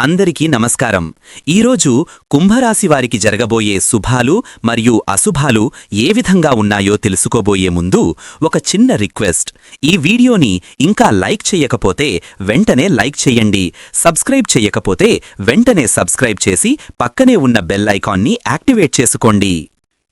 అందరికీ నమస్కారం. ఈరోజు కుంభరాశి వారికి జరగబోయే శుభాలు మరియు అశుభాలు ఏ విధంగా ఉన్నాయో తెలుసుకోబోయే ముందు ఒక చిన్న రిక్వెస్ట్. ఈ వీడియోని ఇంకా లైక్ చెయ్యకపోతే వెంటనే లైక్ చెయ్యండి. సబ్స్క్రైబ్ చెయ్యకపోతే వెంటనే సబ్స్క్రైబ్ చేసి పక్కనే ఉన్న బెల్ ఐకాన్ని యాక్టివేట్ చేసుకోండి.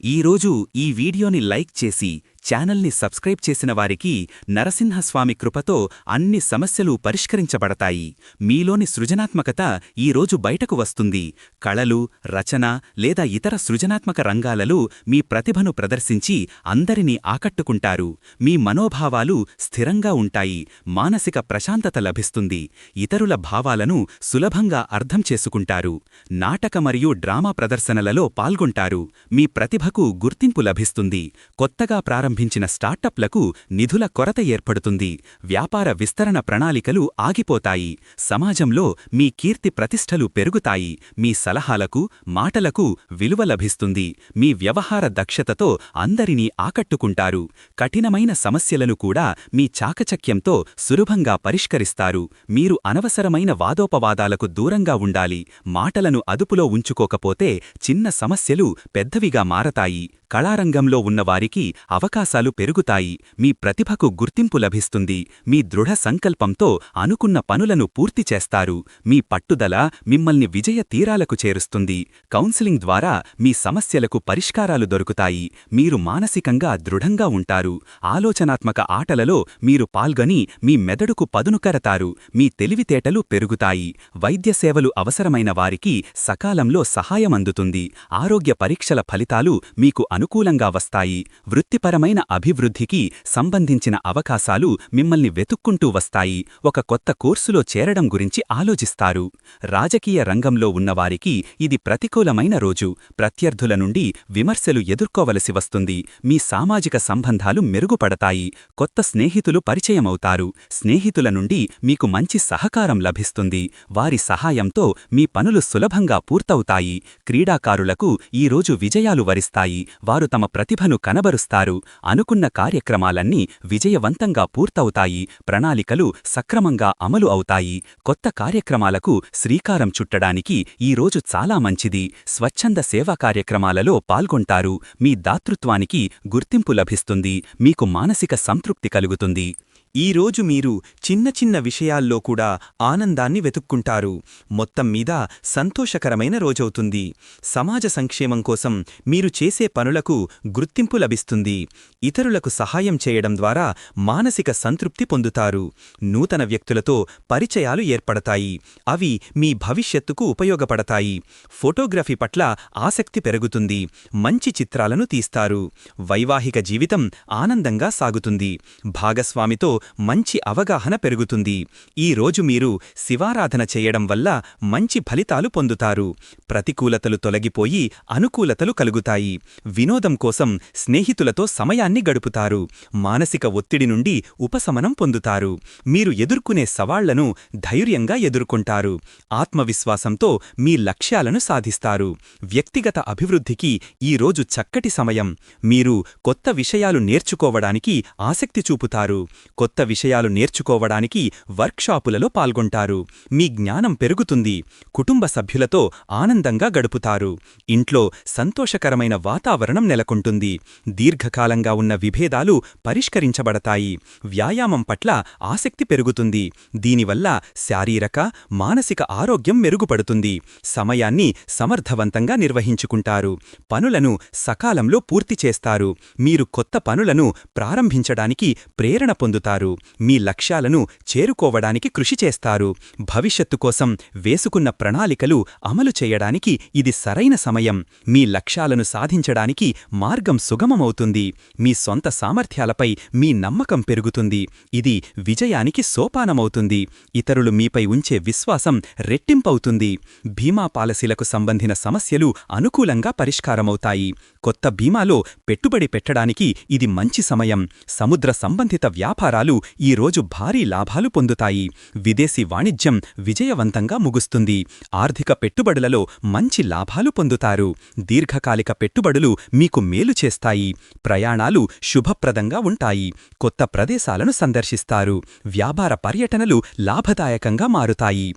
ఈరోజు ఈ వీడియోని లైక్ చేసి ఛానల్ని సబ్స్క్రైబ్ చేసిన వారికి నరసింహస్వామి కృపతో అన్ని సమస్యలు పరిష్కరించబడతాయి. మీలోని సృజనాత్మకత ఈరోజు బయటకు వస్తుంది. కళలు, రచన లేదా ఇతర సృజనాత్మక రంగాలలో మీ ప్రతిభను ప్రదర్శించి అందరినీ ఆకట్టుకుంటారు. మీ మనోభావాలు స్థిరంగా ఉంటాయి. మానసిక ప్రశాంతత లభిస్తుంది. ఇతరుల భావాలను సులభంగా అర్థం చేసుకుంటారు. నాటక మరియు డ్రామా ప్రదర్శనలలో పాల్గొంటారు. మీ ప్రతిభకు గుర్తింపు లభిస్తుంది. కొత్తగా ప్రారంభించిన స్టార్టప్లకు నిధుల కొరత ఏర్పడుతుంది. వ్యాపార విస్తరణ ప్రణాళికలు ఆగిపోతాయి. సమాజంలో మీ కీర్తి ప్రతిష్టలు పెరుగుతాయి. మీ సలహాలకు, మాటలకు విలువ లభిస్తుంది. మీ వ్యవహార దక్షతతో అందరినీ ఆకట్టుకుంటారు. కఠినమైన సమస్యలను కూడా మీ చాకచక్యంతో సులభంగా పరిష్కరిస్తారు. మీరు అనవసరమైన వాదోపవాదాలకు దూరంగా ఉండాలి. మాటలను అదుపులో ఉంచుకోకపోతే చిన్న సమస్యలు పెద్దవిగా మారతాయి. కళారంగంలో ఉన్నవారికి అవకాశాలు పెరుగుతాయి. మీ ప్రతిభకు గుర్తింపు లభిస్తుంది. మీ దృఢ సంకల్పంతో అనుకున్న పనులను పూర్తి చేస్తారు. మీ పట్టుదల మిమ్మల్ని విజయ తీరాలకు చేరుస్తుంది. కౌన్సిలింగ్ ద్వారా మీ సమస్యలకు పరిష్కారాలు దొరుకుతాయి. మీరు మానసికంగా దృఢంగా ఉంటారు. ఆలోచనాత్మక ఆటలలో మీరు పాల్గొని మీ మెదడుకు పదును కరతారు. మీ తెలివితేటలు పెరుగుతాయి. వైద్య సేవలు అవసరమైన వారికి సకాలంలో సహాయం అందుతుంది. ఆరోగ్య పరీక్షల ఫలితాలు మీకు అనుకూలంగా వస్తాయి. వృత్తిపరమైన అభివృద్ధికి సంబంధించిన అవకాశాలు మిమ్మల్ని వెతుక్కుంటూ వస్తాయి. ఒక కొత్త కోర్సులో చేరడం గురించి ఆలోచిస్తారు. రాజకీయ రంగంలో ఉన్నవారికి ఇది ప్రతికూలమైన రోజు. ప్రత్యర్థుల నుండి విమర్శలు ఎదుర్కోవలసి వస్తుంది. మీ సామాజిక సంబంధాలు మెరుగుపడతాయి. కొత్త స్నేహితులు పరిచయమవుతారు. స్నేహితుల నుండి మీకు మంచి సహకారం లభిస్తుంది. వారి సహాయంతో మీ పనులు సులభంగా పూర్తవుతాయి. క్రీడాకారులకు ఈరోజు విజయాలు వరిస్తాయి. వారు తమ ప్రతిభను కనబరుస్తారు. అనుకున్న కార్యక్రమాలన్నీ విజయవంతంగా పూర్తవుతాయి. ప్రణాళికలు సక్రమంగా అమలు అవుతాయి. కొత్త కార్యక్రమాలకు శ్రీకారం చుట్టడానికి ఈరోజు చాలా మంచిది. స్వచ్ఛంద సేవా కార్యక్రమాలలో పాల్గొంటారు. మీ దాతృత్వానికి గుర్తింపు లభిస్తుంది. మీకు మానసిక సంతృప్తి కలుగుతుంది. ఈరోజు మీరు చిన్న చిన్న విషయాల్లో కూడా ఆనందాన్ని వెతుక్కుంటారు. మొత్తం మీద సంతోషకరమైన రోజవుతుంది. సమాజ సంక్షేమం కోసం మీరు చేసే పనులకు గుర్తింపు లభిస్తుంది. ఇతరులకు సహాయం చేయడం ద్వారా మానసిక సంతృప్తి పొందుతారు. నూతన వ్యక్తులతో పరిచయాలు ఏర్పడతాయి. అవి మీ భవిష్యత్తుకు ఉపయోగపడతాయి. ఫోటోగ్రఫీ పట్ల ఆసక్తి పెరుగుతుంది. మంచి చిత్రాలను తీస్తారు. వైవాహిక జీవితం ఆనందంగా సాగుతుంది. భాగస్వామితో మంచి అవగాహన పెరుగుతుంది. ఈ రోజు మీరు శివారాధన చేయడం వల్ల మంచి ఫలితాలు పొందుతారు. ప్రతికూలతలు తొలగిపోయి అనుకూలతలు కలుగుతాయి. వినోదం కోసం స్నేహితులతో సమయాన్ని గడుపుతారు. మానసిక ఒత్తిడి నుండి ఉపశమనం పొందుతారు. మీరు ఎదుర్కొనే సవాళ్లను ధైర్యంగా ఎదుర్కొంటారు. ఆత్మవిశ్వాసంతో మీ లక్ష్యాలను సాధిస్తారు. వ్యక్తిగత అభివృద్ధికి ఈరోజు చక్కటి సమయం. మీరు కొత్త విషయాలు నేర్చుకోవడానికి ఆసక్తి చూపుతారు. కొత్త విషయాలు నేర్చుకోవడానికి వర్క్షాపులలో పాల్గొంటారు. మీ జ్ఞానం పెరుగుతుంది. కుటుంబ సభ్యులతో ఆనందంగా గడుపుతారు. ఇంట్లో సంతోషకరమైన వాతావరణం నెలకొంటుంది. దీర్ఘకాలంగా ఉన్న విభేదాలు పరిష్కరించబడతాయి. వ్యాయామం పట్ల ఆసక్తి పెరుగుతుంది. దీనివల్ల శారీరక, మానసిక ఆరోగ్యం మెరుగుపడుతుంది. సమయాన్ని సమర్థవంతంగా నిర్వహించుకుంటారు. పనులను సకాలంలో పూర్తి చేస్తారు. మీరు కొత్త పనులను ప్రారంభించడానికి ప్రేరణ పొందుతారు. మీ లక్ష్యాలను చేరుకోవడానికి కృషి చేస్తారు. భవిష్యత్తు కోసం వేసుకున్న ప్రణాళికలు అమలు చేయడానికి ఇది సరైన సమయం. మీ లక్ష్యాలను సాధించడానికి మార్గం సుగమమవుతుంది. మీ సొంత సామర్థ్యాలపై మీ నమ్మకం పెరుగుతుంది. ఇది విజయానికి సోపానమవుతుంది. ఇతరులు మీపై ఉంచే విశ్వాసం రెట్టింపవుతుంది. బీమా పాలసీలకు సంబంధించిన సమస్యలు అనుకూలంగా పరిష్కారమవుతాయి. కొత్త బీమాలో పెట్టుబడి పెట్టడానికి ఇది మంచి సమయం. సముద్ర సంబంధిత వ్యాపారాలు ఈరోజు భారీ లాభాలు పొందుతాయి. విదేశీ వాణిజ్యం విజయవంతంగా ముగుస్తుంది. ఆర్థిక పెట్టుబడులలో మంచి లాభాలు పొందుతారు. దీర్ఘకాలిక పెట్టుబడులు మీకు మేలు చేస్తాయి. ప్రయాణాలు శుభప్రదంగా ఉంటాయి. కొత్త ప్రదేశాలను సందర్శిస్తారు. వ్యాపార పర్యటనలు లాభదాయకంగా మారుతాయి.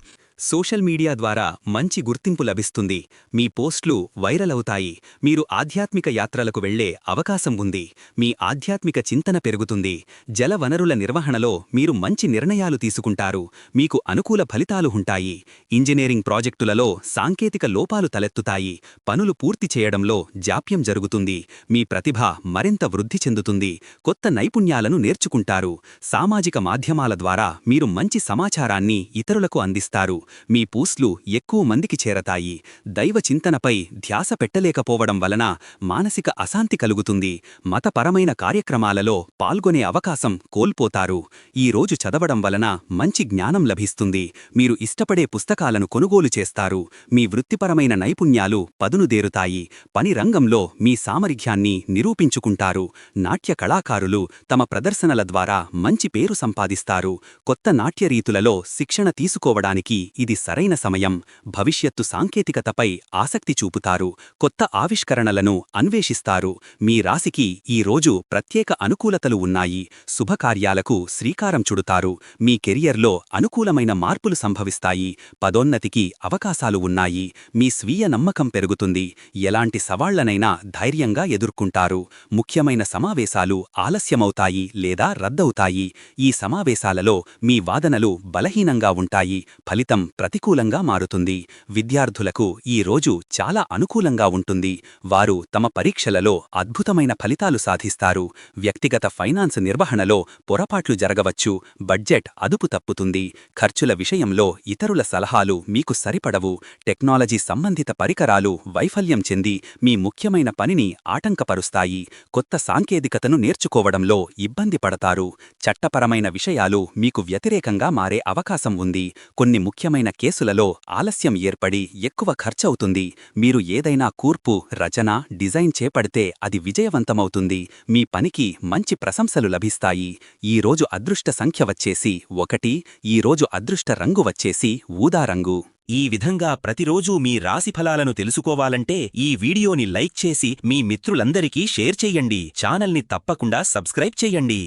సోషల్ మీడియా ద్వారా మంచి గుర్తింపు లభిస్తుంది. మీ పోస్ట్లు వైరల్ అవుతాయి. మీరు ఆధ్యాత్మిక యాత్రలకు వెళ్లే అవకాశం ఉంది. మీ ఆధ్యాత్మిక చింతన పెరుగుతుంది. జల వనరుల నిర్వహణలో మీరు మంచి నిర్ణయాలు తీసుకుంటారు. మీకు అనుకూల ఫలితాలు ఉంటాయి. ఇంజనీరింగ్ ప్రాజెక్టులలో సాంకేతిక లోపాలు తలెత్తుతాయి. పనులు పూర్తి చేయడంలో జాప్యం జరుగుతుంది. మీ ప్రతిభ మరింత వృద్ధి చెందుతుంది. కొత్త నైపుణ్యాలను నేర్చుకుంటారు. సామాజిక మాధ్యమాల ద్వారా మీరు మంచి సమాచారాన్ని ఇతరులకు అందిస్తారు. మీ పోస్ట్లు ఎక్కువ మందికి చేరతాయి. దైవ చింతనపై ధ్యాస పెట్టలేకపోవడం వలన మానసిక అశాంతి కలుగుతుంది. మతపరమైన కార్యక్రమాలలో పాల్గొనే అవకాశం కోల్పోతారు. ఈ రోజు చదవడం వలన మంచి జ్ఞానం లభిస్తుంది. మీరు ఇష్టపడే పుస్తకాలను కొనుగోలు చేస్తారు. మీ వృత్తిపరమైన నైపుణ్యాలు పదునుదేరుతాయి. పని రంగంలో మీ సామర్థ్యాన్ని నిరూపించుకుంటారు. నాట్య కళాకారులు తమ ప్రదర్శనల ద్వారా మంచి పేరు సంపాదిస్తారు. కొత్త నాట్యరీతులలో శిక్షణ తీసుకోవడానికి ఇది సరైన సమయం. భవిష్యత్తు సాంకేతికతపై ఆసక్తి చూపుతారు. కొత్త ఆవిష్కరణలను అన్వేషిస్తారు. మీ రాశికి ఈ రోజు ప్రత్యేక అనుకూలతలు ఉన్నాయి. శుభకార్యాలకు శ్రీకారం చుడుతారు. మీ కెరియర్లో అనుకూలమైన మార్పులు సంభవిస్తాయి. పదోన్నతికి అవకాశాలు ఉన్నాయి. మీ స్వీయ నమ్మకం పెరుగుతుంది. ఎలాంటి సవాళ్లనైనా ధైర్యంగా ఎదుర్కొంటారు. ముఖ్యమైన సమావేశాలు ఆలస్యమవుతాయి లేదా రద్దవుతాయి. ఈ సమావేశాలలో మీ వాదనలు బలహీనంగా ఉంటాయి. ఫలితం ప్రతికూలంగా మారుతుంది. విద్యార్థులకు ఈ రోజు చాలా అనుకూలంగా ఉంటుంది. వారు తమ పరీక్షలలో అద్భుతమైన ఫలితాలు సాధిస్తారు. వ్యక్తిగత ఫైనాన్స్ నిర్వహణలో పొరపాట్లు జరగవచ్చు. బడ్జెట్ అదుపు తప్పుతుంది. ఖర్చుల విషయంలో ఇతరుల సలహాలు మీకు సరిపడవు. టెక్నాలజీ సంబంధిత పరికరాలు వైఫల్యం చెంది మీ ముఖ్యమైన పనిని ఆటంకపరుస్తాయి. కొత్త సాంకేతికతను నేర్చుకోవడంలో ఇబ్బంది పడతారు. చట్టపరమైన విషయాలు మీకు వ్యతిరేకంగా మారే అవకాశం ఉంది. కొన్ని ముఖ్యమైన కేసులలో ఆలస్యం ఏర్పడి ఎక్కువ ఖర్చవుతుంది. మీరు ఏదైనా కూర్పు, రచన, డిజైన్ చేపడితే అది విజయవంతమవుతుంది. మీ పనికి మంచి ప్రశంసలు లభిస్తాయి. ఈ రోజు అదృష్ట సంఖ్య వచ్చేసి 1. ఈ రోజు అదృష్ట రంగు వచ్చేసి ఊదా రంగు. ఈ విధంగా ప్రతిరోజూ మీ రాశిఫలాలను తెలుసుకోవాలంటే ఈ వీడియోని లైక్ చేసి మీ మిత్రులందరికీ షేర్ చెయ్యండి. ఛానల్ని తప్పకుండా సబ్స్క్రైబ్ చెయ్యండి.